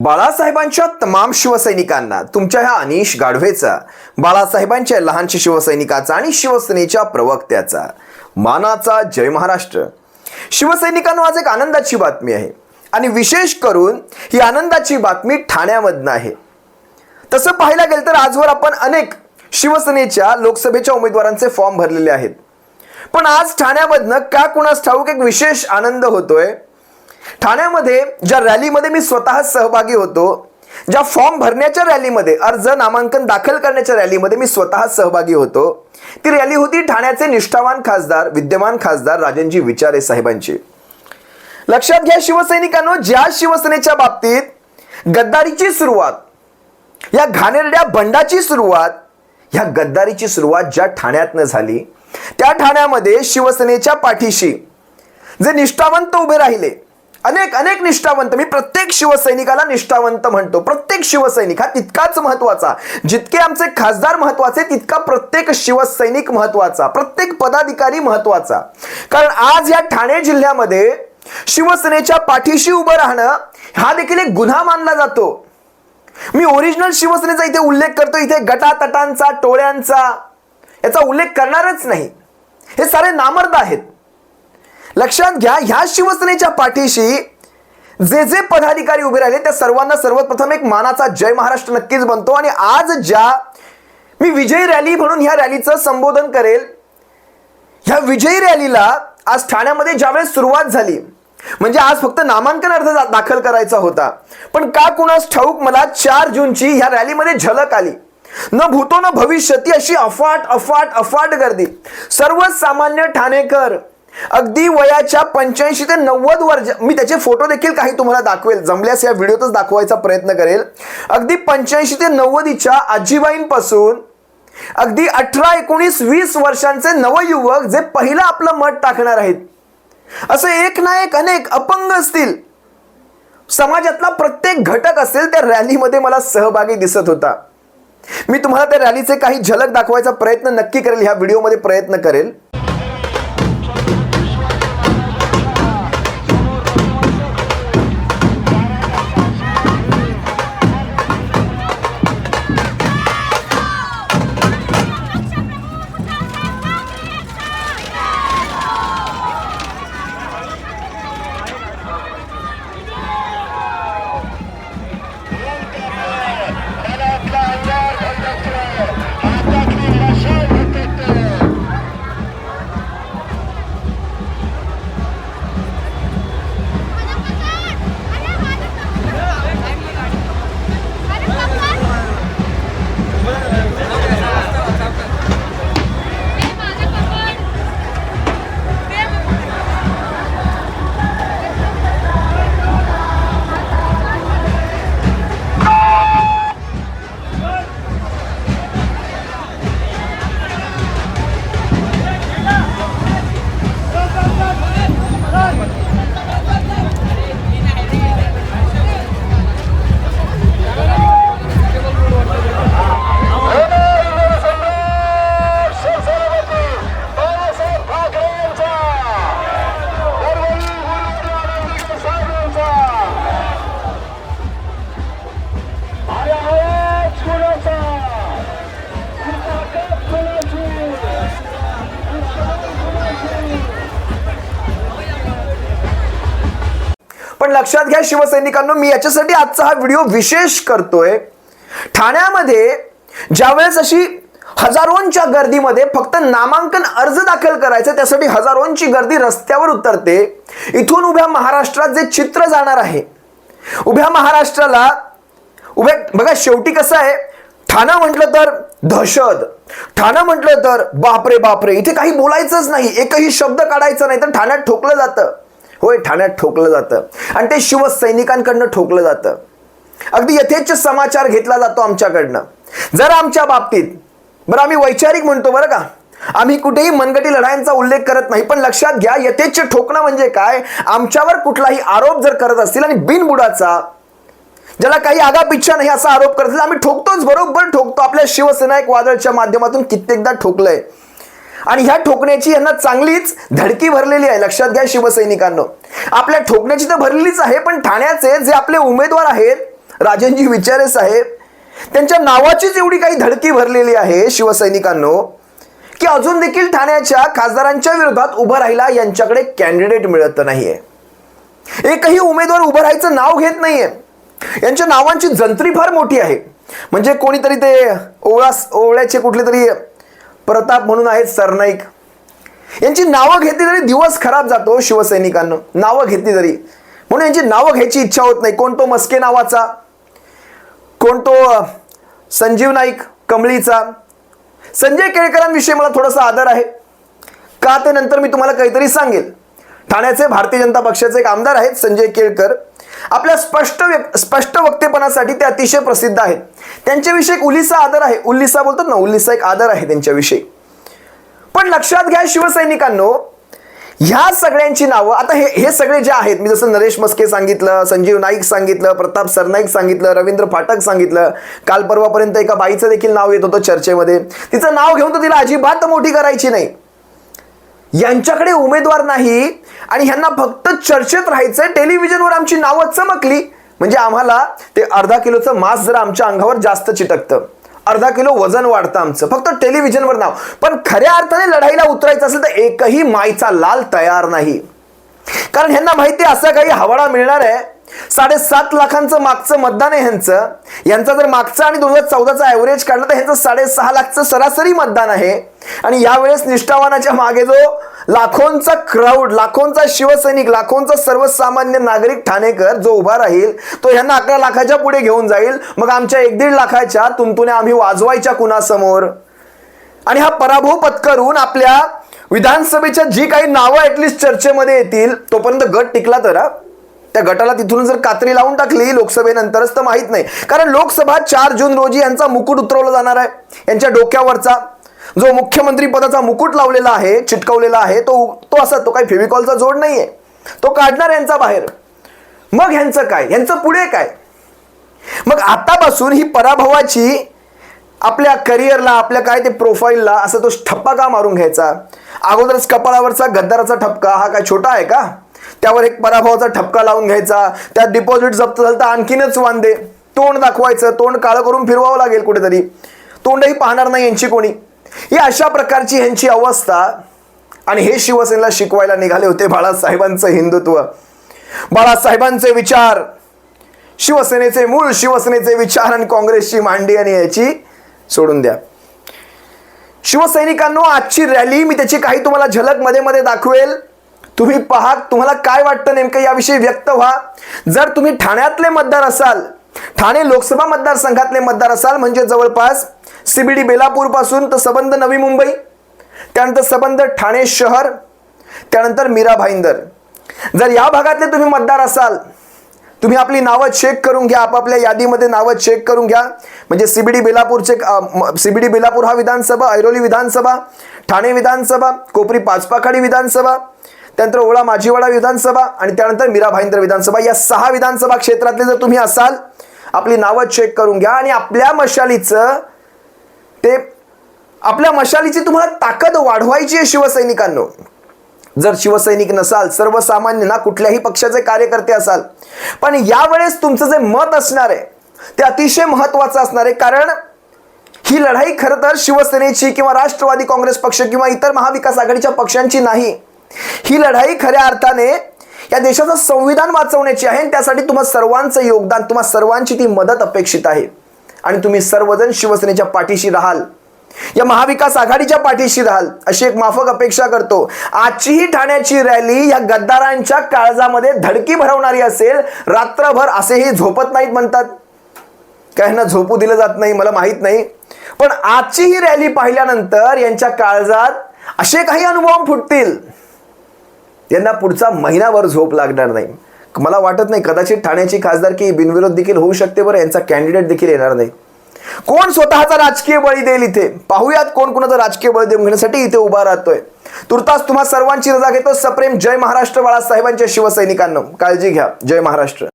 बाळासाहेबांच्या तमाम शिवसैनिकांना तुमच्या ह्या अनिश गाढवेचा, बाळासाहेबांच्या लहानशा शिवसैनिकाचा आणि शिवसेनेच्या प्रवक्त्याचा मानाचा जय महाराष्ट्र. शिवसैनिकांनो, आज एक आनंदाची बातमी आहे आणि विशेष करून ही आनंदाची बातमी ठाण्यामधून आहे. तसं पाहायला गेलं तर आजवर आपण अनेक शिवसेनेच्या लोकसभेच्या उमेदवारांचे फॉर्म भरलेले आहेत, पण आज ठाण्यामधनं का कुणास ठाऊक एक विशेष आनंद होतोय. ठाण्यामध्ये ज्या रॅलीमध्ये मी स्वतः सहभागी होतो, ज्या फॉर्म भरण्याच्या रॅलीमध्ये, अर्ज नामांकन दाखल करण्याच्या रॅलीमध्ये मी स्वतः सहभागी होतो, ती रॅली होती ठाण्याचे निष्ठावान खासदार, विद्यमान खासदार राजनजी विचारे साहेबांची. लक्षात घ्या शिवसैनिकांनो, ज्या शिवसेनेच्या बाबतीत गद्दारीची सुरुवात, या घाणेरड्या बंडाची सुरुवात, या गद्दारीची सुरुवात ज्या ठाण्यातनं झाली, त्या ठाण्यामध्ये शिवसेनेच्या पाठीशी जे निष्ठावंत उभे राहिले, अनेक निष्ठावंत, मी प्रत्येक शिवसैनिकाला निष्ठावंत म्हणतो. प्रत्येक शिवसैनिक हा तितकाच महत्वाचा, जितके आमचे खासदार महत्वाचे तितका प्रत्येक शिवसैनिक महत्वाचा, प्रत्येक पदाधिकारी महत्वाचा. कारण आज या ठाणे जिल्ह्यामध्ये शिवसेनेच्या पाठीशी उभं राहणं हा देखील एक गुन्हा मानला जातो. मी ओरिजिनल शिवसेनेचा इथे उल्लेख करतो, इथे गटातटांचा, टोळ्यांचा याचा उल्लेख करणारच नाही. हे सारे नामर्द आहेत. लक्षात घ्या, ह्या शिवसेनेच्या पाठीशी जे जे पदाधिकारी उभे राहिले त्या सर्वांना सर्वप्रथम एक मानाचा जय महाराष्ट्र नक्कीच बनतो. आणि आज ज्या मी विजयी रॅली म्हणून ह्या रॅलीचं संबोधन करेल, ह्या विजयी रॅलीला आज ठाण्यामध्ये ज्यावेळेस सुरुवात झाली, म्हणजे आज फक्त नामांकन अर्ज दाखल करायचा होता, पण का कुणास ठाऊक मला 4 जूनची ह्या रॅलीमध्ये झलक आली. न भूतो न भविष्यती अशी अफाट गर्दी. सर्वसामान्य ठाणेकर, अगदी वयाच्या 85 ते 90 वर्ष, मी त्याचे फोटो देखील काही तुम्हाला दाखवेल, जमल्यास या व्हिडिओतच दाखवायचा प्रयत्न करेल. अगदी 85 ते 90च्या आजीबाईंपासून अगदी 18, 19, 20 वर्षांचे नवयुवक जे पहिलं आपलं मत टाकणार आहेत, असं एक ना एक अनेक अपंग असतील, समाजातला प्रत्येक घटक असेल, त्या रॅलीमध्ये मला सहभागी दिसत होता. मी तुम्हाला त्या रॅलीचे काही झलक दाखवायचा प्रयत्न नक्की करेल, ह्या व्हिडिओमध्ये प्रयत्न करेल. पण लक्षात घ्या शिवसैनिकांनो, मी याच्यासाठी आजचा हा व्हिडिओ विशेष करतोय. ठाण्यामध्ये ज्यावेळेस अशी हजारोंच्या गर्दीमध्ये फक्त नामांकन अर्ज दाखल करायचं, त्यासाठी हजारोंची गर्दी रस्त्यावर उतरते. इथून उभ्या महाराष्ट्रात जे चित्र जाणार आहे, उभ्या महाराष्ट्राला बघा, शेवटी कसं आहे, ठाणं म्हटलं तर दहशत, ठाणं म्हटलं तर बापरे, इथे काही बोलायचंच नाही, एकही शब्द काढायचा नाही, तर ठाण्यात ठोकलं जातं. होय, ठाण्यात ठोकलं जातं आणि ते शिवसैनिकांकडनं ठोकलं जातं. अगदी यथेच्छ समाचार घेतला जातो आमच्याकडनं. जर आमच्या बाबतीत, बरं आम्ही वैचारिक म्हणतो बरं का, आम्ही कुठेही मनगटी लढायांचा उल्लेख करत नाही, पण लक्षात घ्या, यथेच्छ ठोकणं म्हणजे काय, आमच्यावर कुठलाही आरोप जर करत असतील आणि बिनबुडाचा, ज्याला काही आगापिच्छा नाही असा आरोप करत असतील, आम्ही ठोकतोच, बरोबर ठोकतो. आपल्या शिवसेना एक वादळच्या माध्यमातून कित्येकदा ठोकलंय. आणि ह्या ठोकण्याची यांना चांगलीच धडकी भरलेली आहे. लक्षात घ्या शिवसैनिकांनो, आपल्या ठोकण्याची तर भरलेलीच आहे, पण ठाण्याचे जे आपले उमेदवार आहेत राजनजी विचारे साहेब, त्यांच्या नावाचीच एवढी काही धडकी भरलेली आहे शिवसैनिकांनो, की अजून देखील ठाण्याच्या खासदारांच्या विरोधात उभं राहिला यांच्याकडे कॅन्डिडेट मिळत नाहीये. एकही उमेदवार उभं राहायचं नाव घेत नाहीये. यांच्या नावांची जंत्री फार मोठी आहे. म्हणजे कोणीतरी ते ओवळ्याचे कुठले तरी प्रताप म्हणून आहेत सरनाईक, यांची नावं घेतली तरी दिवस खराब जातो शिवसैनिकांना. नावं घेतली तरी, म्हणून यांची नावं घ्यायची इच्छा होत नाही. कोण तो मस्के नावाचा, कोण तो संजीव नाईक कमळीचा. संजय केळकरांविषयी मला थोडासा आदर आहे, का ते नंतर मी तुम्हाला काहीतरी सांगेल. ठाण्याचे भारतीय जनता पक्षाचे एक आमदार आहेत संजय केळकर. आपल्या स्पष्ट वक्तेपणासाठी ते अतिशय प्रसिद्ध आहेत. त्यांच्याविषयी एक उल्लिसा आदर आहे. उल्लिसा बोलतात ना, उल्लिसा एक आदर आहे त्यांच्याविषयी. पण लक्षात घ्या शिवसैनिकांनो, ह्या सगळ्यांची नावं आता हे सगळे जे आहेत, मी जसं नरेश मस्के सांगितलं, संजीव नाईक सांगितलं, प्रताप सरनाईक सांगितलं, रवींद्र फाटक सांगितलं, काल परवापर्यंत एका बाईचं देखील नाव येत होतं चर्चेमध्ये. तिचं नाव घेऊन तर तिला अजिबात मोठी करायची नाही. यांच्याकडे उमेदवार नाही आणि ह्यांना फक्त चर्चेत राहायचंय. टेलिव्हिजनवर आमची नावं चमकली म्हणजे आम्हाला ते अर्धा किलोचं मांस जरा आमच्या अंगावर जास्त चिटकतं, अर्धा किलो वजन वाढतं आमचं, फक्त टेलिव्हिजनवर नाव. पण खऱ्या अर्थाने लढाईला उतरायचं असेल तर एकही मायचा लाल तयार नाही. कारण ह्यांना माहिती असं काही हवाळा मिळणार आहे. 7.5 लाखांचं मागचं मतदान आहे ह्यांचं. यांचा जर मागचा आणि 2014चा ॲव्हरेज काढला तर ह्यांचं 6.5 लाखचं सरासरी मतदान आहे. आणि यावेळेस निष्ठावानाच्या मागे जो लाखोंचा क्राऊड, लाखोंचा शिवसैनिक, लाखोंचा सर्वसामान्य नागरिक ठाणेकर जो उभा राहील तो ह्यांना 11 लाखाच्या पुढे घेऊन जाईल. मग आमच्या 1-1.5 लाखाच्या तुंतुने आम्ही वाजवायच्या कुणासमोर. आणि हा पराभव पत्करून आपल्या विधानसभेच्या जी काही नावं ॲटलिस्ट चर्चेमध्ये येतील तोपर्यंत गट टिकला तर, त्या गटाला तिथून जर कात्री लावून टाकली लोकसभेनंतरच तर माहित नाही. कारण लोकसभा 4 जून रोजी यांचा मुकुट उतरवला जाणार आहे. यांच्या डोक्यावरचा जो मुख्यमंत्री पदाचा मुकुट लावलेला आहे, चिटकवलेला आहे, तो काही फेविकॉलचा जोड नाहीये, तो काढणार यांचा बाहेर. मग ह्यांचं काय, ह्यांचं पुढे काय. मग आतापासून ही पराभवाची आपल्या करिअरला, आपल्या काय ते प्रोफाईलला असं तो ठप्पा का मारून घ्यायचा. अगोदरच कपाळावरचा गद्दाराचा ठपका हा काय छोटा आहे का, त्यावर एक पराभवाचा ठपका लावून घ्यायचा. त्यात डिपॉझिट जप्त झालं तर आणखीनच वांदे. तोंड दाखवायचं, तोंड काळं करून फिरवावं लागेल कुठेतरी, तोंडही पाहणार नाही यांची कोणी. ही अशा प्रकारची ह्यांची अवस्था. आणि हे शिवसेनेला शिकवायला निघाले होते बाळासाहेबांचं हिंदुत्व, बाळासाहेबांचे विचार, शिवसेनेचे मूळ, शिवसेनेचे विचार आणि काँग्रेसची मांडी. आणि याची सोडून द्या. शिवसैनिकांनो, आजची रॅली मी त्याची काही तुम्हाला झलक मध्ये मध्ये दाखवेल. तुम्ही पहा, तुम्हाला काय वाटतं नेमकं याविषयी व्यक्त व्हा. जर तुम्ही ठाण्यातले मतदार असाल, ठाणे लोकसभा मतदारसंघातले मतदार असाल, म्हणजे जवळपास CBD बेलापूर पासून तर सबंध नवी मुंबई, त्यानंतर सबंध ठाणे शहर, त्यानंतर मीरा भाईंदर, जर या भागातले तुम्ही मतदार असाल, तुम्ही आपली नावं चेक करून घ्या, आपापल्या यादीमध्ये नावं चेक करून घ्या. म्हणजे CBD बेलापूर हा विधानसभा, ऐरोली विधानसभा, ठाणे विधानसभा, कोपरी पाचपाखाडी विधानसभा, त्यानंतर ओळा माझीवाडा विधानसभा आणि त्यानंतर मीरा भाईंदर विधानसभा, या 6 विधानसभा क्षेत्रातले जर तुम्ही असाल, आपली नावं चेक करून घ्या. आणि आपल्या मशालीची तुम्हाला ताकद वाढवायची आहे शिवसैनिकांनो. जर शिवसैनिक नसाल, सर्वसामान्य ना कुठल्याही पक्षाचे कार्यकर्ते असाल, पण यावेळेस तुमचं जे मत असणार आहे ते अतिशय महत्वाचं असणार आहे. कारण ही लढाई खरं तर शिवसेनेची किंवा राष्ट्रवादी काँग्रेस पक्ष किंवा इतर महाविकास आघाडीच्या पक्षांची नाही. ही लढाई खऱ्या अर्थाने या देशाचं संविधान वाचवण्याची आहे. आणि त्यासाठी तुम्हा सर्वांचं योगदान, तुम्हा सर्वांची ती मदत अपेक्षित आहे. आणि तुम्ही सर्वजण शिवसेनेच्या पाठीशी राहाल, या महाविकास आघाडीच्या पाठीशी राहाल अशी एक माफक अपेक्षा करतो. आजची ही ठाण्याची रॅली या गद्दारांच्या काळजामध्ये धडकी भरवणारी असेल. रात्रभर असेही झोपत नाहीत म्हणतात, काहींना झोपू दिलं जात नाही, मला माहित नाही. पण आजची ही रॅली पाहिल्यानंतर यांच्या काळजात असे काही अनुभव फुटतील, यांना पुढचा महिनाभर झोप लागणार नाही. मला वाटत नाही, कदाचित ठाण्याची खासदारकी बिनविरोध देखील होऊ शकते बरं, यांचा कॅन्डिडेट देखील येणार नाही. कोण स्वतःचा राजकीय बळी देईल इथे पाहूयात. कोण कोणाचा राजकीय बळी देऊन घेण्यासाठी इथे उभा राहतोय. तुर्तास तुम्हा सर्वांची रजा घेतो. सप्रेम जय महाराष्ट्र बाळासाहेबांच्या शिवसैनिकांनो. काळजी घ्या. जय महाराष्ट्र.